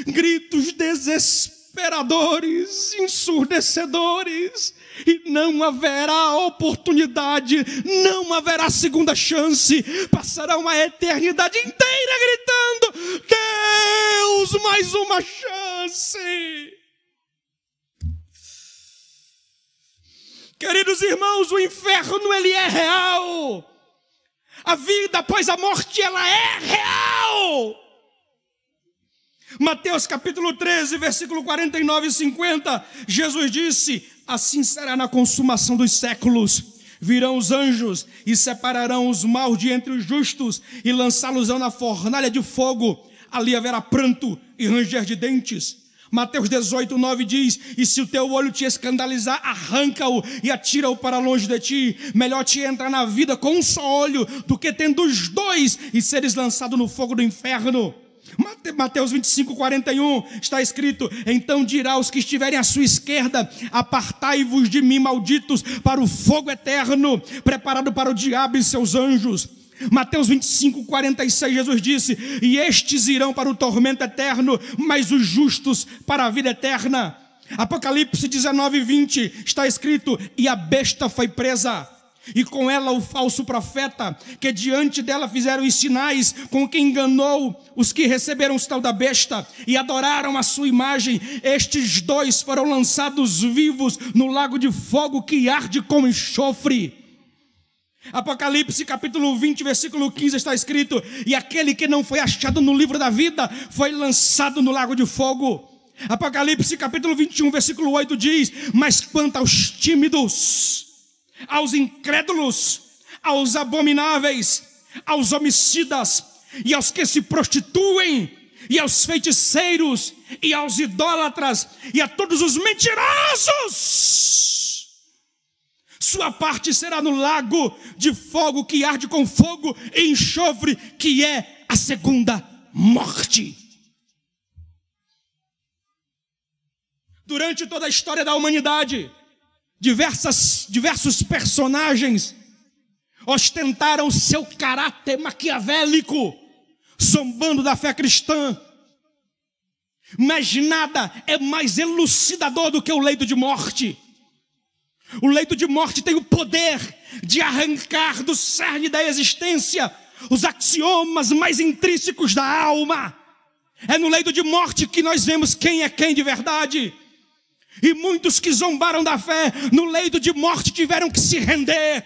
Gritos desesperadores, ensurdecedores, e não haverá oportunidade, não haverá segunda chance. Passarão a eternidade inteira gritando: Deus, mais uma chance. Queridos irmãos, o inferno ele é real. A vida após a morte ela é real. Mateus capítulo 13, versículo 49 e 50, Jesus disse: assim será na consumação dos séculos. Virão os anjos e separarão os maus de entre os justos e lançá-los-ão na fornalha de fogo. Ali haverá pranto e ranger de dentes. Mateus 18, 9 diz: e se o teu olho te escandalizar, arranca-o e atira-o para longe de ti. Melhor te entrar na vida com um só olho do que tendo os dois e seres lançado no fogo do inferno. Mateus 25, 41, está escrito: então dirá aos que estiverem à sua esquerda: apartai-vos de mim, malditos, para o fogo eterno, preparado para o diabo e seus anjos. Mateus 25, 46, Jesus disse: e estes irão para o tormento eterno, mas os justos para a vida eterna. Apocalipse 19, 20, está escrito: e a besta foi presa, e com ela o falso profeta, que diante dela fizeram os sinais, com que enganou os que receberam o sinal da besta e adoraram a sua imagem. Estes dois foram lançados vivos no lago de fogo que arde como enxofre. Apocalipse capítulo 20, versículo 15, está escrito: e aquele que não foi achado no livro da vida foi lançado no lago de fogo. Apocalipse capítulo 21, versículo 8 diz: mas quanto aos tímidos, aos incrédulos, aos abomináveis, aos homicidas, e aos que se prostituem, e aos feiticeiros, e aos idólatras, e a todos os mentirosos, sua parte será no lago de fogo que arde com fogo e enxofre, que é a segunda morte. Durante toda a história da humanidade, diversos personagens ostentaram seu caráter maquiavélico, zombando da fé cristã. Mas nada é mais elucidador do que o leito de morte. O leito de morte tem o poder de arrancar do cerne da existência os axiomas mais intrínsecos da alma. É no leito de morte que nós vemos quem é quem de verdade. E muitos que zombaram da fé no leito de morte tiveram que se render.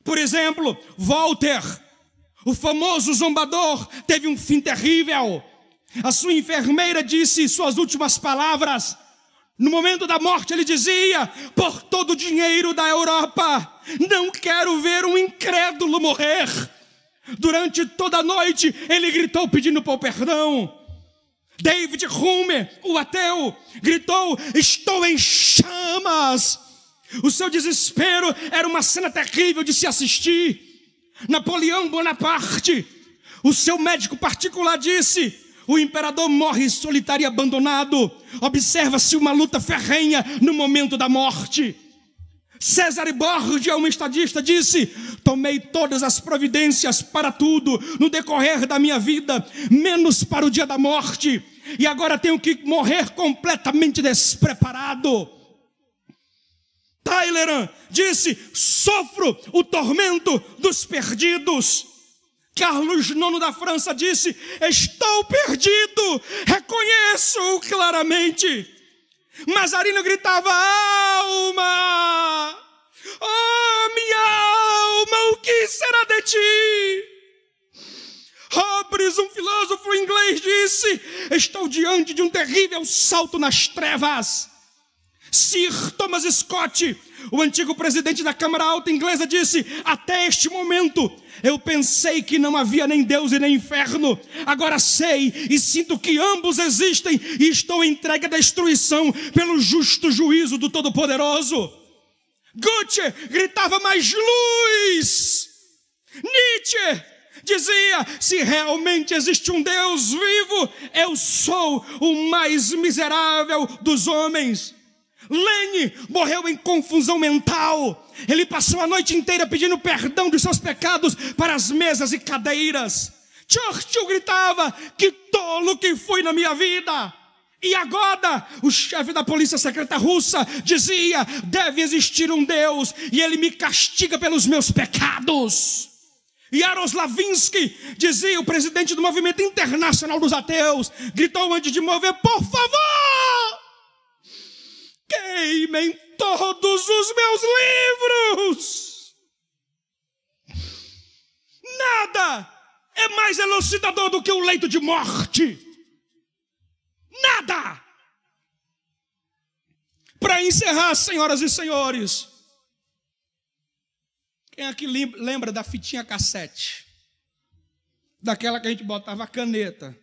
Por exemplo, Voltaire, o famoso zombador, teve um fim terrível. A sua enfermeira disse suas últimas palavras. No momento da morte ele dizia: por todo o dinheiro da Europa, não quero ver um incrédulo morrer. Durante toda a noite ele gritou pedindo por perdão. David Hume, o ateu, gritou: estou em chamas. O seu desespero era uma cena terrível de se assistir. Napoleão Bonaparte, o seu médico particular, disse: o imperador morre solitário e abandonado. Observa-se uma luta ferrenha no momento da morte. César Borgia, um estadista, disse: tomei todas as providências para tudo no decorrer da minha vida, menos para o dia da morte, e agora tenho que morrer completamente despreparado. Tyler disse: sofro o tormento dos perdidos. Carlos IX da França disse: estou perdido, reconheço-o claramente. Mazarino gritava: alma, oh minha alma, o que será de ti? Hobbes, um filósofo inglês, disse: estou diante de um terrível salto nas trevas. Sir Thomas Scott, o antigo presidente da Câmara Alta inglesa, disse: até este momento eu pensei que não havia nem Deus e nem inferno. Agora sei e sinto que ambos existem e estou entregue à destruição pelo justo juízo do Todo-Poderoso. Goethe gritava: mais luz. Nietzsche dizia: se realmente existe um Deus vivo, eu sou o mais miserável dos homens. Lênin morreu em confusão mental. Ele passou a noite inteira pedindo perdão dos seus pecados para as mesas e cadeiras. Churchill gritava: que tolo que fui na minha vida. E agora, o chefe da polícia secreta russa dizia: deve existir um Deus e ele me castiga pelos meus pecados. Yaroslavinsky, dizia o presidente do Movimento Internacional dos Ateus, gritou antes de morrer: por favor, queimem todos os meus livros. Nada é mais elucidador do que o leito de morte. Nada. Para encerrar, senhoras e senhores, quem aqui lembra da fitinha cassete? Daquela que a gente botava a caneta.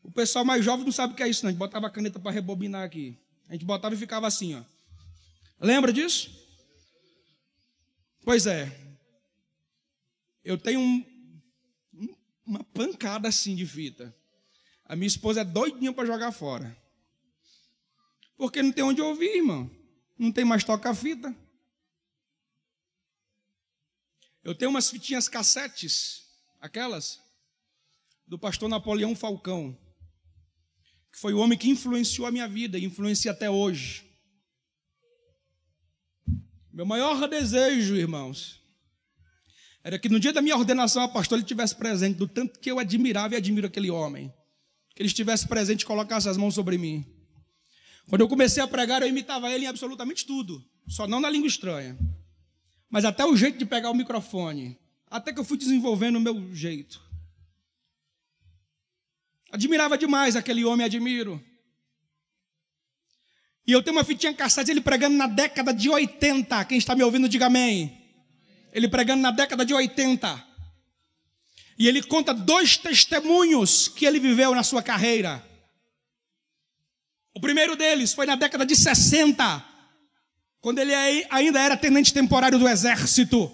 O pessoal mais jovem não sabe o que é isso, não. A gente botava a caneta para rebobinar aqui. A gente botava e ficava assim, ó. Lembra disso? Pois é. Eu tenho uma pancada assim de fita. A minha esposa é doidinha para jogar fora. Porque não tem onde ouvir, irmão. Não tem mais toca-fita. Eu tenho umas fitinhas cassetes, aquelas, do pastor Napoleão Falcão, que foi o homem que influenciou a minha vida e influencia até hoje. Meu maior desejo, irmãos, era que no dia da minha ordenação a pastor ele estivesse presente, do tanto que eu admirava e admiro aquele homem. Que ele estivesse presente e colocasse as mãos sobre mim. Quando eu comecei a pregar, eu imitava ele em absolutamente tudo, só não na língua estranha. Mas até o jeito de pegar o microfone, até que eu fui desenvolvendo o meu jeito. Admirava demais aquele homem, admiro. E eu tenho uma fitinha cassete, ele pregando na década de 80. Quem está me ouvindo, diga amém. Ele pregando na década de 80. E ele conta 2 testemunhos que ele viveu na sua carreira. O primeiro deles foi na década de 60, quando ele ainda era tenente temporário do exército.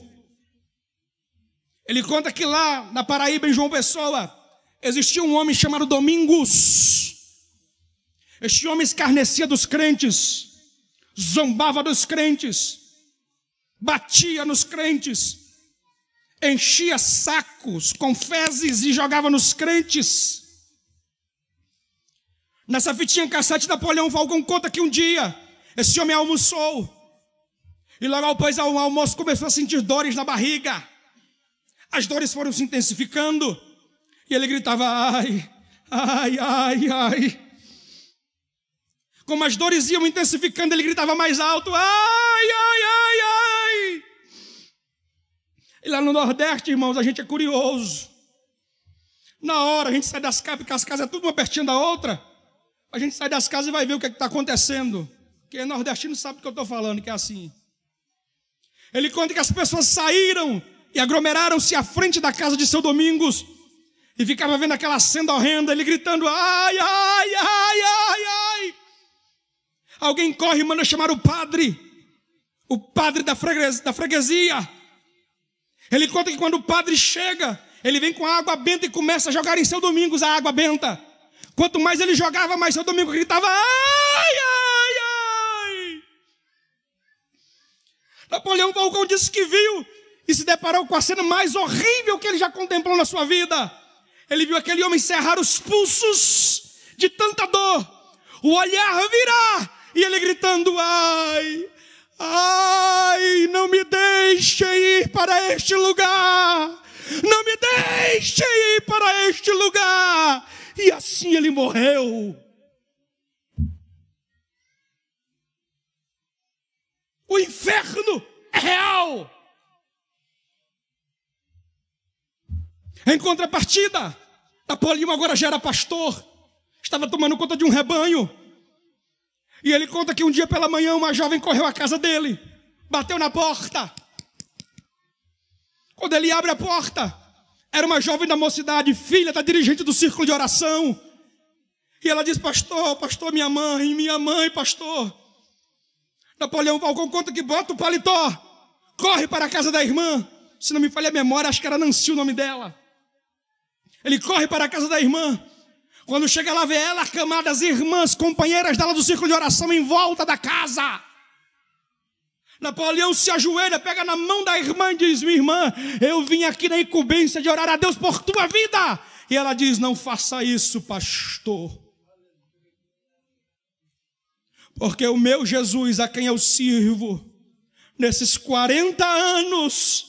Ele conta que lá na Paraíba, em João Pessoa, existia um homem chamado Domingos. Este homem escarnecia dos crentes, zombava dos crentes, batia nos crentes, enchia sacos com fezes e jogava nos crentes. Nessa fitinha cassete, Napoleão Falcão conta que um dia esse homem almoçou e logo após o almoço começou a sentir dores na barriga. As dores foram se intensificando e ele gritava: ai, ai, ai, ai. Como as dores iam intensificando, ele gritava mais alto: ai, ai, ai, ai. E lá no Nordeste, irmãos, a gente é curioso. Na hora a gente sai das casas, porque as casas é tudo uma pertinho da outra. A gente sai das casas e vai ver o que está acontecendo. Quem é nordestino sabe do que eu estou falando, que é assim. Ele conta que as pessoas saíram e aglomeraram-se à frente da casa de seu Domingos e ficava vendo aquela cena horrenda, ele gritando: ai, ai, ai, ai, ai. Alguém corre e manda chamar o padre da freguesia. Ele conta que quando o padre chega, ele vem com a água benta e começa a jogar em seu Domingos a água benta. Quanto mais ele jogava, mais seu Domingos gritava: ai, ai, ai. Napoleão Falcão disse que viu e se deparou com a cena mais horrível que ele já contemplou na sua vida. Ele viu aquele homem cerrar os pulsos de tanta dor, o olhar virar e ele gritando: ai, ai, não me deixe ir para este lugar, não me deixe ir para este lugar. E assim ele morreu. O inferno é real. Em contrapartida, Napoleão agora já era pastor, estava tomando conta de um rebanho. E ele conta que um dia pela manhã uma jovem correu à casa dele, bateu na porta. Quando ele abre a porta, era uma jovem da mocidade, filha da dirigente do círculo de oração. E ela diz: pastor, pastor, minha mãe, pastor. Napoleão Falcão conta que bota o paletó, corre para a casa da irmã. Se não me falha a memória, acho que era Nancy o nome dela. Ele corre para a casa da irmã. Quando chega lá, vê ela, camadas irmãs, companheiras dela do círculo de oração em volta da casa. Napoleão se ajoelha, pega na mão da irmã e diz: minha irmã, eu vim aqui na incumbência de orar a Deus por tua vida. E ela diz: não faça isso, pastor. Porque o meu Jesus, a quem eu sirvo, nesses 40 anos,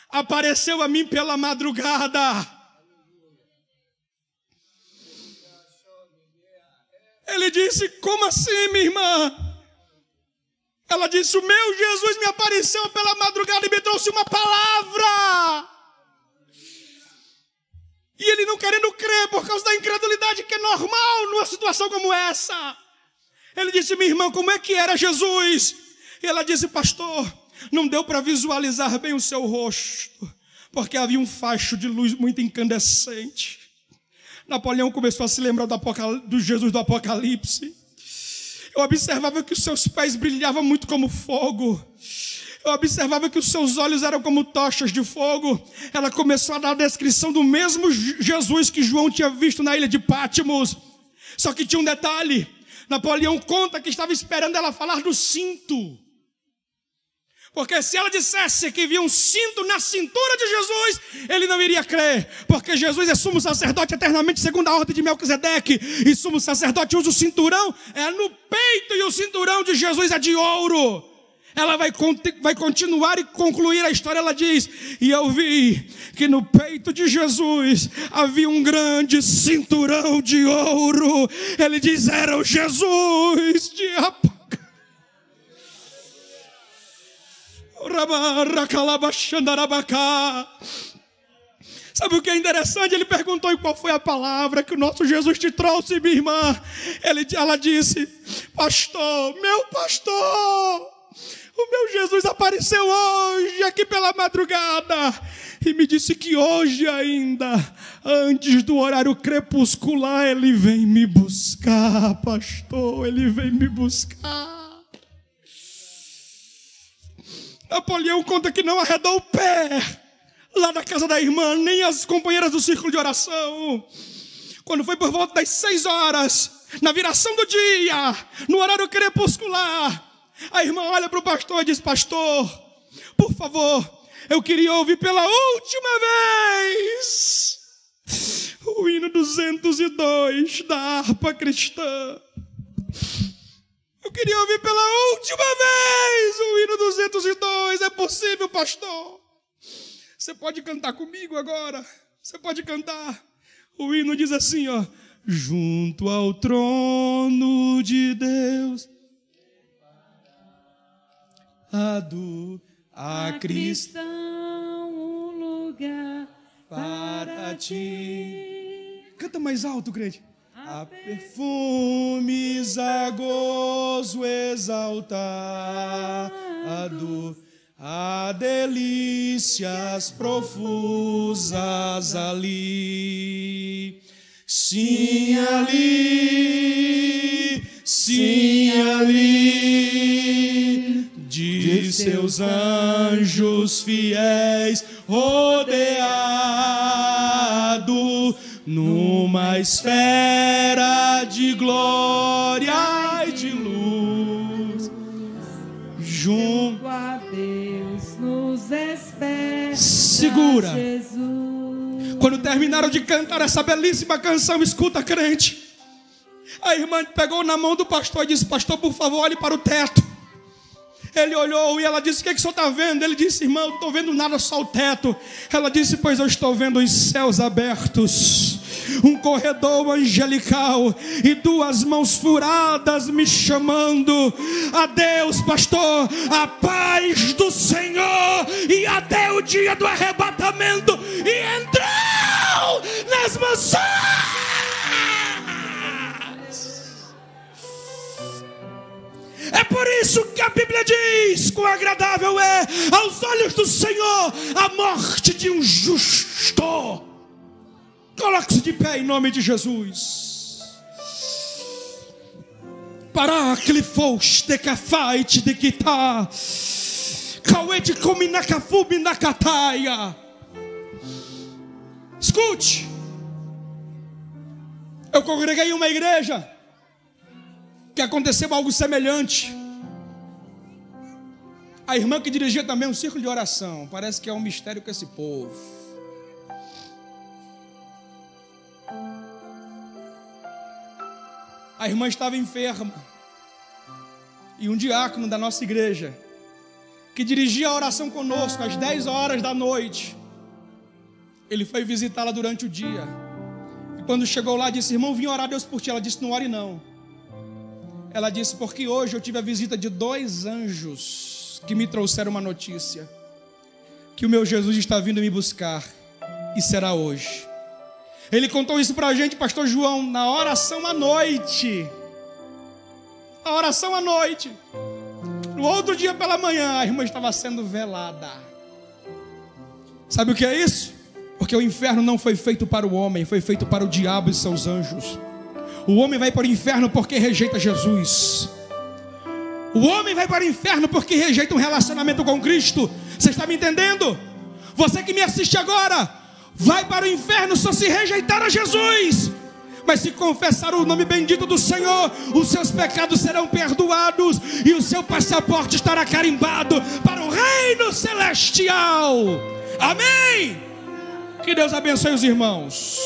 apareceu a mim pela madrugada. Ele disse: como assim, minha irmã? Ela disse: o meu Jesus me apareceu pela madrugada e me trouxe uma palavra. E ele não querendo crer por causa da incredulidade que é normal numa situação como essa. Ele disse: minha irmã, como é que era Jesus? E ela disse: pastor, não deu para visualizar bem o seu rosto, porque havia um facho de luz muito incandescente. Napoleão começou a se lembrar do Jesus do Apocalipse. Eu observava que os seus pés brilhavam muito como fogo. Eu observava que os seus olhos eram como tochas de fogo. Ela começou a dar a descrição do mesmo Jesus que João tinha visto na ilha de Patmos. Só que tinha um detalhe. Napoleão conta que estava esperando ela falar do cinto. Porque se ela dissesse que via um cinto na cintura de Jesus, ele não iria crer. Porque Jesus é sumo sacerdote eternamente segundo a ordem de Melquisedeque. E sumo sacerdote usa o cinturão, é no peito, e o cinturão de Jesus é de ouro. Ela vai continuar e concluir a história. Ela diz: e eu vi que no peito de Jesus havia um grande cinturão de ouro. Ele diz: era o Jesus de Apocalipse. Sabe o que é interessante? Ele perguntou: e qual foi a palavra que o nosso Jesus te trouxe, minha irmã? Ela disse: pastor, meu pastor, o meu Jesus apareceu hoje, aqui pela madrugada, e me disse que hoje ainda, antes do horário crepuscular, ele vem me buscar, pastor, ele vem me buscar. Napoleão conta que não arredou o pé lá na casa da irmã, nem as companheiras do círculo de oração. Quando foi por volta das 6 horas, na viração do dia, no horário crepuscular, a irmã olha para o pastor e diz: pastor, por favor, eu queria ouvir pela última vez o hino 202 da harpa cristã. Eu queria ouvir pela última vez o hino 202. É possível, pastor? Você pode cantar comigo agora? Você pode cantar. O hino diz assim, ó: junto ao trono de Deus, a cristão um lugar para ti. Canta mais alto, crente. A perfumes, a gozo exaltado, a delícias profusas ali. Sim, ali, de seus anjos fiéis rodeado, numa esfera de glória e de luz, junto a Deus nos espera. Segura. Jesus. Quando terminaram de cantar essa belíssima canção, escuta, crente, a irmã pegou na mão do pastor e disse: pastor, por favor, olhe para o teto. Ele olhou e ela disse: o que é que o senhor está vendo? Ele disse: irmão, eu não estou vendo nada, só o teto. Ela disse: pois eu estou vendo os céus abertos, um corredor angelical e 2 mãos furadas me chamando. Adeus, pastor, a paz do Senhor. E até o dia do arrebatamento. E entrou nas mansões. É por isso que a Bíblia diz: quão agradável é aos olhos do Senhor a morte de um justo. Coloque-se de pé em nome de Jesus. Paráclifos de cafaite de quitá, cauete cominacafubi na cataia. Escute, eu congreguei em uma igreja que aconteceu algo semelhante. A irmã que dirigia também um círculo de oração. Parece que é um mistério com esse povo. A irmã estava enferma. E um diácono da nossa igreja, que dirigia a oração conosco às 10 horas da noite, ele foi visitá-la durante o dia. E quando chegou lá, disse: irmão, vim orar a Deus por ti. Ela disse: não ore não. Ela disse: porque hoje eu tive a visita de 2 anjos que me trouxeram uma notícia, que o meu Jesus está vindo me buscar, e será hoje. Ele contou isso para a gente, pastor João, na oração à noite. A oração à noite. No outro dia pela manhã, a irmã estava sendo velada. Sabe o que é isso? Porque o inferno não foi feito para o homem, foi feito para o diabo e seus anjos. O homem vai para o inferno porque rejeita Jesus. O homem vai para o inferno porque rejeita um relacionamento com Cristo. Você está me entendendo? Você que me assiste agora, vai para o inferno só se rejeitar a Jesus. Mas se confessar o nome bendito do Senhor, os seus pecados serão perdoados e o seu passaporte estará carimbado para o reino celestial. Amém? Que Deus abençoe os irmãos.